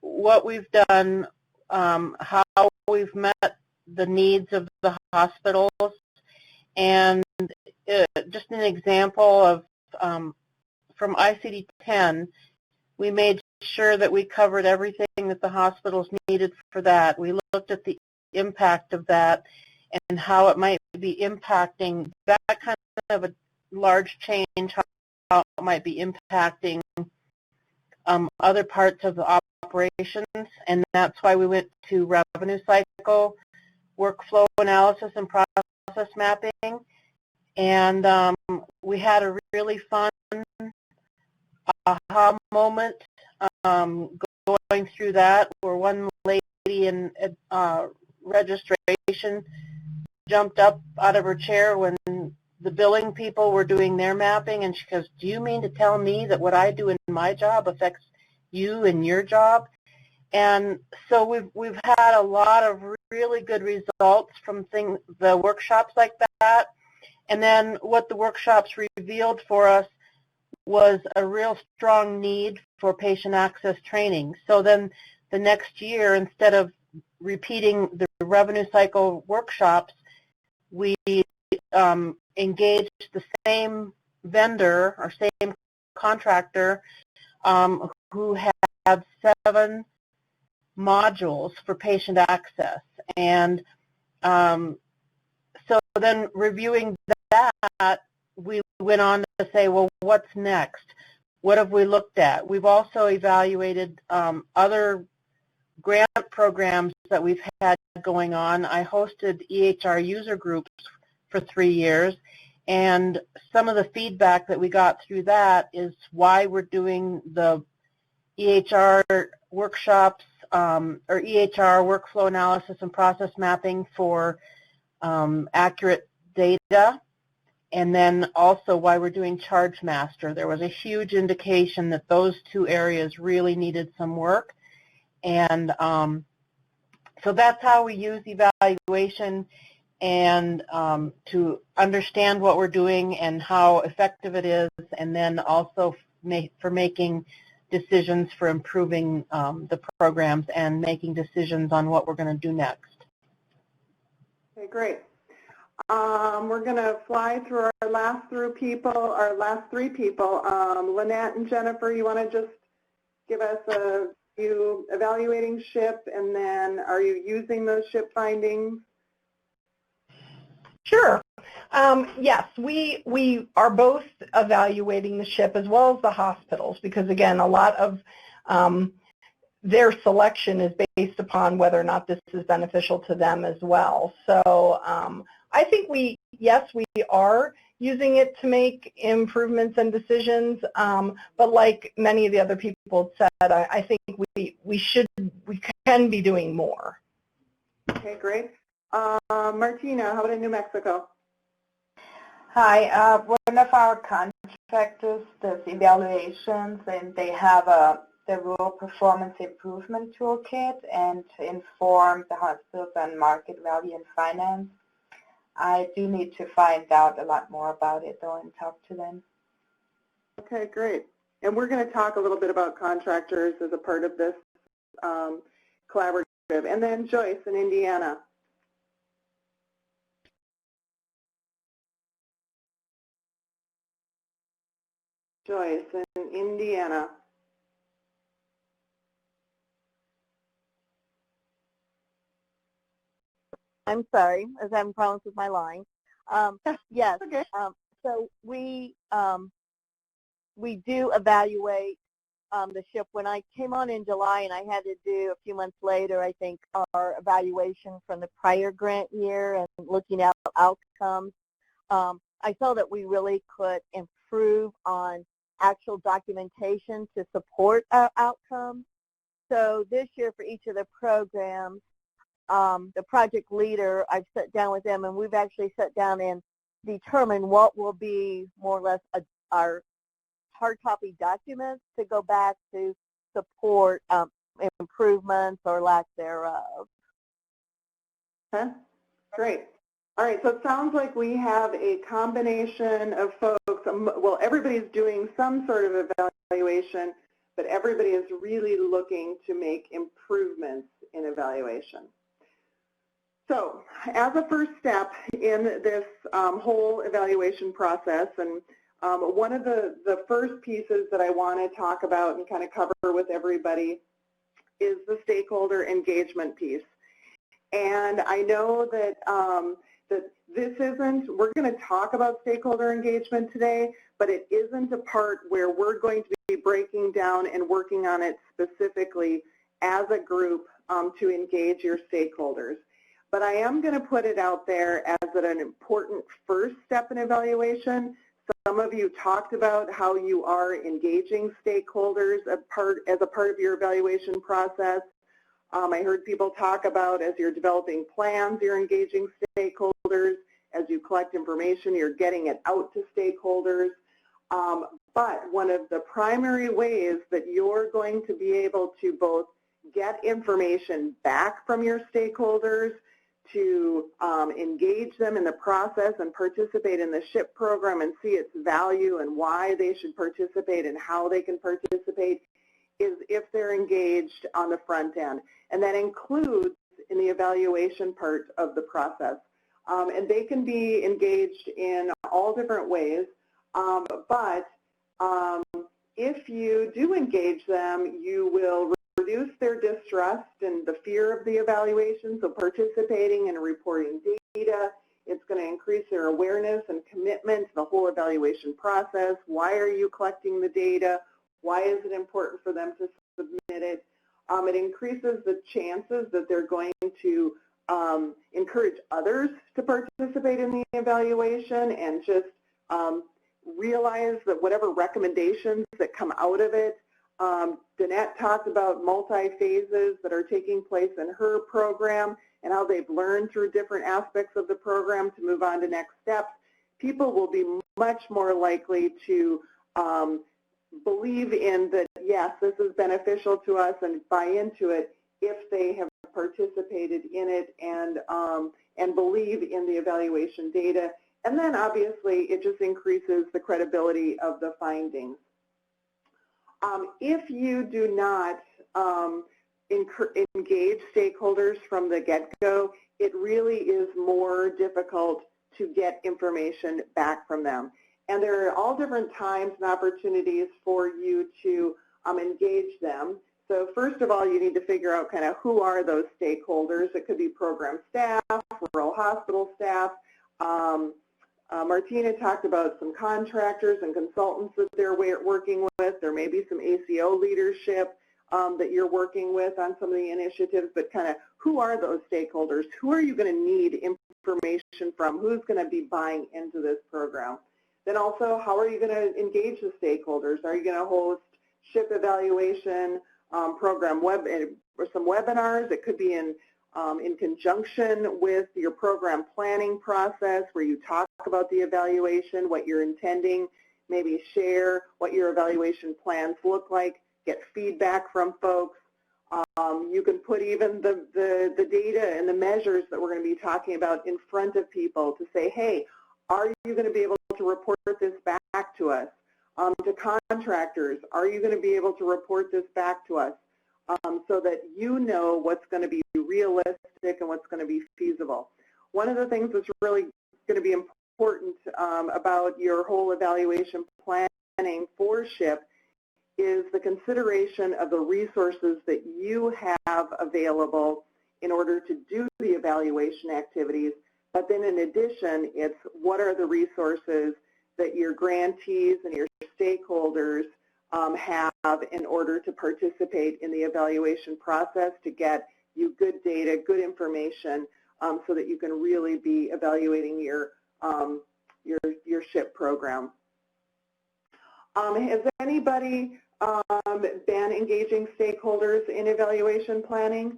what we've done, how we've met the needs of the hospitals, and just an example of from ICD-10, we made sure that we covered everything that the hospitals needed for that. We looked at the impact of that and how it might be impacting that kind of a large change, how it might be impacting other parts of the operations, and that's why we went to revenue cycle, workflow analysis, and process mapping. And we had a really fun aha moment going through that, where one lady in registration jumped up out of her chair when the billing people were doing their mapping, and she goes, "Do you mean to tell me that what I do in my job affects you and your job?" And so we've had a lot of really good results from the workshops like that. And then what the workshops revealed for us was a real strong need for patient access training. So then the next year, instead of repeating the revenue cycle workshops, we engaged the same vendor or same contractor who had 7 modules for patient access. And so then reviewing that, we went on to say, well, what's next? What have we looked at? We've also evaluated other grant programs that we've had going on. I hosted EHR user groups for 3 years, and some of the feedback that we got through that is why we're doing the EHR workshops or EHR workflow analysis and process mapping for accurate data, and then also why we're doing Charge Master. There was a huge indication that those 2 areas really needed some work, and so that's how we use evaluation and to understand what we're doing and how effective it is, and then also for making decisions for improving the programs and making decisions on what we're going to do next. Okay, great. We're going to fly through our last 3 people. Lynette and Jennifer, you want to just give us a few evaluating SHIP, and then are you using those SHIP findings? Sure. Yes, we are both evaluating the SHIP as well as the hospitals, because again, a lot of their selection is based upon whether or not this is beneficial to them as well. So I think we are using it to make improvements and decisions, but like many of the other people said, I think we can be doing more. Okay, great. Martina, how about in New Mexico? Hi, one of our contractors does evaluations, and they have the Rural Performance Improvement Toolkit and to inform the hospitals on market value and finance. I do need to find out a lot more about it, though, and talk to them. Okay, great. And we're going to talk a little bit about contractors as a part of this collaborative. And then Joyce in Indiana. Joyce in Indiana. I'm sorry, I was having problems with my line. Yes, okay. So we do evaluate the SHIP. When I came on in July, and I had to do a few months later, I think, our evaluation from the prior grant year and looking at outcomes, I saw that we really could improve on actual documentation to support our outcomes. So this year for each of the programs, the project leader, I've sat down with them, and we've actually sat down and determined what will be more or less our hard copy documents to go back to support improvements or lack thereof. Okay, great. All right, so it sounds like we have a combination of folks. Well, everybody's doing some sort of evaluation, but everybody is really looking to make improvements in evaluation. So as a first step in this whole evaluation process, and one of the first pieces that I want to talk about and kind of cover with everybody is the stakeholder engagement piece. And I know that that this isn't, we're going to talk about stakeholder engagement today, but it isn't a part where we're going to be breaking down and working on it specifically as a group to engage your stakeholders. But I am going to put it out there as an important first step in evaluation. Some of you talked about how you are engaging stakeholders as a part of your evaluation process. I heard people talk about as you're developing plans, you're engaging stakeholders. As you collect information, you're getting it out to stakeholders. But one of the primary ways that you're going to be able to both get information back from your stakeholders, to engage them in the process and participate in the SHIP program and see its value and why they should participate and how they can participate, is if they're engaged on the front end. And that includes in the evaluation part of the process. And they can be engaged in all different ways, but if you do engage them, you will reduce their distrust and the fear of the evaluation, so participating and reporting data. It's going to increase their awareness and commitment to the whole evaluation process. Why are you collecting the data? Why is it important for them to submit it? It increases the chances that they're going to encourage others to participate in the evaluation and just realize that whatever recommendations that come out of it. Danette talked about multi-phases that are taking place in her program and how they've learned through different aspects of the program to move on to next steps. People will be much more likely to believe in that, yes, this is beneficial to us and buy into it if they have participated in it and believe in the evaluation data. And then obviously it just increases the credibility of the findings. If you do not engage stakeholders from the get-go, it really is more difficult to get information back from them. And there are all different times and opportunities for you to engage them. So first of all, you need to figure out kind of who are those stakeholders. It could be program staff, rural hospital staff. Martina talked about some contractors and consultants that they're working with. There may be some ACO leadership that you're working with on some of the initiatives, but kind of who are those stakeholders? Who are you going to need information from? Who's going to be buying into this program? Then also, how are you going to engage the stakeholders? Are you going to host SHIP evaluation program or some webinars? It could be in conjunction with your program planning process where you talk about the evaluation, what you're intending, maybe share what your evaluation plans look like, get feedback from folks. You can put even the data and the measures that we're going to be talking about in front of people to say, hey, are you going to be able to report this back to us? To contractors, are you going to be able to report this back to us? So that you know what's going to be realistic and what's going to be feasible. One of the things that's really going to be important about your whole evaluation planning for SHIP is the consideration of the resources that you have available in order to do the evaluation activities. But then in addition, it's what are the resources that your grantees and your stakeholders have in order to participate in the evaluation process to get you good data, good information, so that you can really be evaluating your SHIP program. Has anybody been engaging stakeholders in evaluation planning?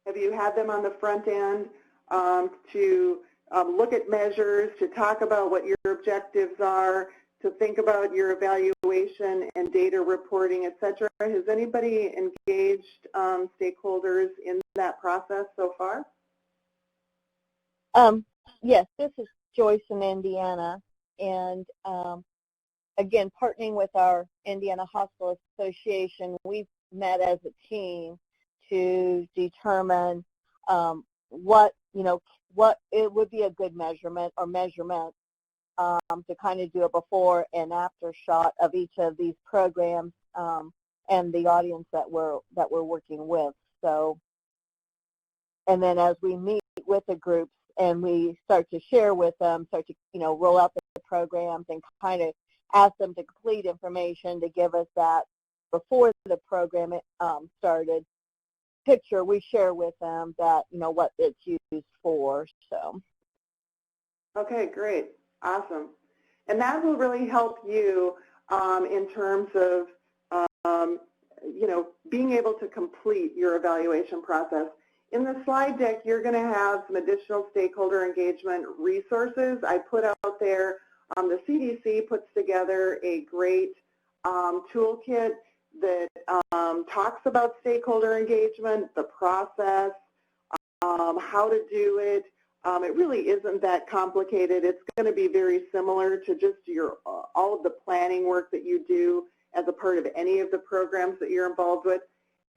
Have you had them on the front end to look at measures, to talk about what your objectives are, to think about your evaluation and data reporting, et cetera? Has anybody engaged stakeholders in that process so far? Yes, this is Joyce in Indiana, and again, partnering with our Indiana Hospital Association, we've met as a team to determine what it would be a good measurement or measurements to kind of do a before and after shot of each of these programs and the audience that we're working with. So And then as we meet with the groups and we start to share with them, start to, roll out the programs and kind of ask them to complete information to give us that before the program started picture, we share with them that, what it's used for. So. Okay, great. Awesome. And that will really help you in terms of, being able to complete your evaluation process. In the slide deck, you're going to have some additional stakeholder engagement resources. I put out there, the CDC puts together a great toolkit that talks about stakeholder engagement, the process, how to do it. It really isn't that complicated. It's going to be very similar to just all of the planning work that you do as a part of any of the programs that you're involved with.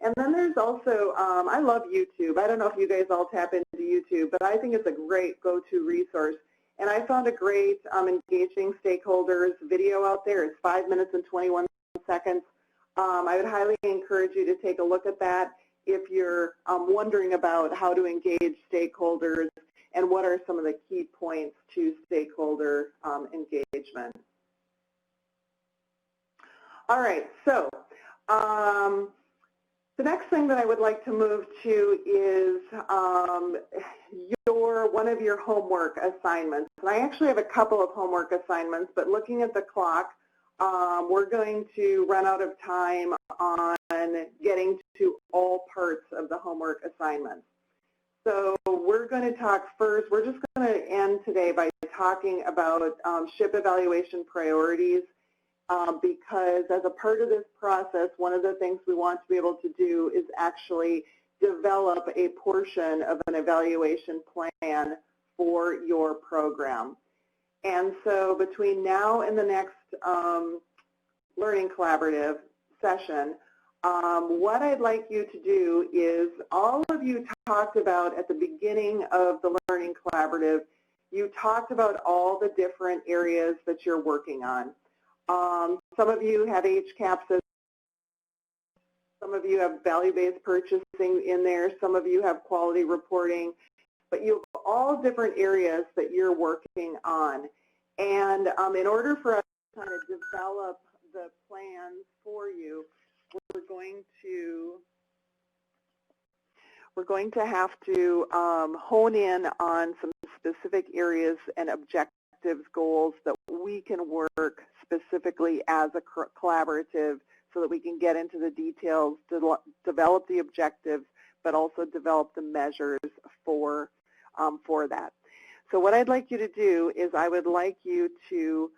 And then there's also, I love YouTube. I don't know if you guys all tap into YouTube, but I think it's a great go-to resource. And I found a great engaging stakeholders video out there. It's 5 minutes and 21 seconds. I would highly encourage you to take a look at that if you're wondering about how to engage stakeholders and what are some of the key points to stakeholder engagement. All right, so the next thing that I would like to move to is one of your homework assignments. And I actually have a couple of homework assignments, but looking at the clock, we're going to run out of time on getting to all parts of the homework assignments. So we're going to talk first, we're just going to end today by talking about SHIP evaluation priorities because as a part of this process, one of the things we want to be able to do is actually develop a portion of an evaluation plan for your program. And so between now and the next Learning Collaborative session, what I'd like you to do is all of you talked about at the beginning of the Learning Collaborative, you talked about all the different areas that you're working on. Some of you have HCAPs, some of you have value-based purchasing in there, some of you have quality reporting, but you have all different areas that you're working on. And in order for us to kind of develop the plans for you, we're going to have to hone in on some specific areas and objectives, goals that we can work specifically as a collaborative so that we can get into the details, develop the objectives, but also develop the measures for that. So what I'd like you to do is I would like you to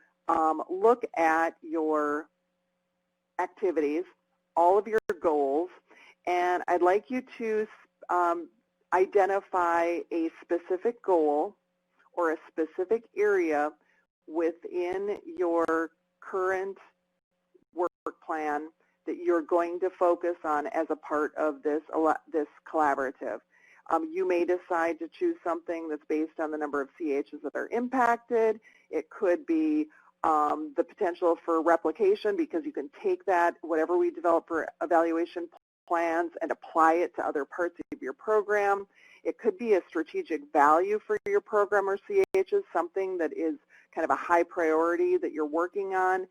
look at your activities, all of your goals, and I'd like you to identify a specific goal or a specific area within your current work plan that you're going to focus on as a part of this collaborative. You may decide to choose something that's based on the number of CHs that are impacted. It could be the potential for replication because you can take that, whatever we develop for evaluation plans, and apply it to other parts of your program. It could be a strategic value for your program or CHs, something that is kind of a high priority that you're working on.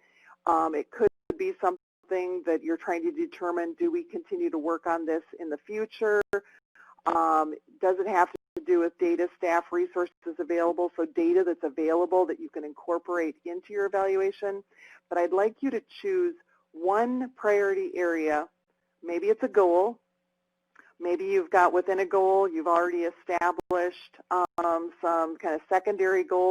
It could be something that you're trying to determine, do we continue to work on this in the future? Does it have to do with data, staff, resources available, so data that's available that you can incorporate into your evaluation? But I'd like you to choose one priority area. Maybe it's a goal. Maybe you've got within a goal, you've already established some kind of secondary goals